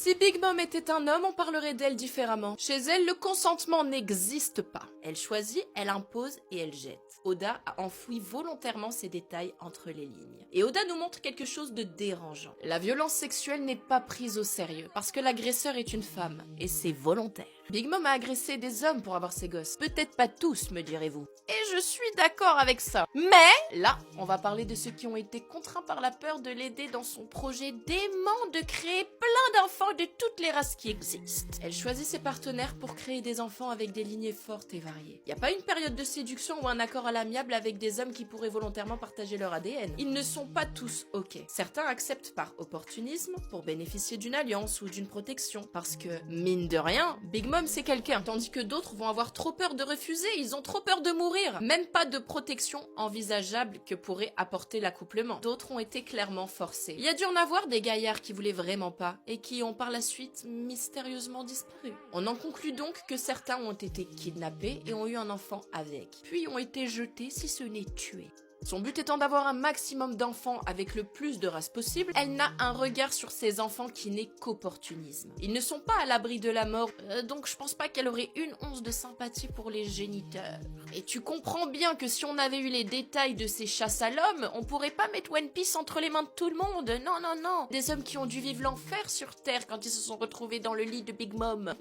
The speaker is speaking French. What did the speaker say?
Si Big Mom était un homme, on parlerait d'elle différemment. Chez elle, le consentement n'existe pas. Elle choisit, elle impose et elle jette. Oda a enfoui volontairement ces détails entre les lignes. Et Oda nous montre quelque chose de dérangeant. La violence sexuelle n'est pas prise au sérieux, parce que l'agresseur est une femme, et c'est volontaire. Big Mom a agressé des hommes pour avoir ses gosses. Peut-être pas tous, me direz-vous. Et je suis d'accord avec ça. Mais, là, on va parler de ceux qui ont été contraints par la peur de l'aider dans son projet dément de créer plein d'enfants de toutes les races qui existent. Elle choisit ses partenaires pour créer des enfants avec des lignées fortes et variées. Y a pas une période de séduction ou un accord à l'amiable avec des hommes qui pourraient volontairement partager leur ADN. Ils ne sont pas tous ok. Certains acceptent par opportunisme pour bénéficier d'une alliance ou d'une protection. Parce que, mine de rien, Big Mom c'est quelqu'un. Tandis que d'autres vont avoir trop peur de refuser, ils ont trop peur de mourir. Même pas de protection envisageable que pourrait apporter l'accouplement. D'autres ont été clairement forcés. Il y a dû en avoir des gaillards qui voulaient vraiment pas et qui ont par la suite mystérieusement disparu. On en conclut donc que certains ont été kidnappés et ont eu un enfant avec, puis ont été jetés si ce n'est tués. Son but étant d'avoir un maximum d'enfants avec le plus de races possible, elle n'a un regard sur ses enfants qui n'est qu'opportunisme. Ils ne sont pas à l'abri de la mort, donc je pense pas qu'elle aurait une once de sympathie pour les géniteurs. Et tu comprends bien que si on avait eu les détails de ces chasses à l'homme, on pourrait pas mettre One Piece entre les mains de tout le monde. Non, non, non. Des hommes qui ont dû vivre l'enfer sur Terre quand ils se sont retrouvés dans le lit de Big Mom.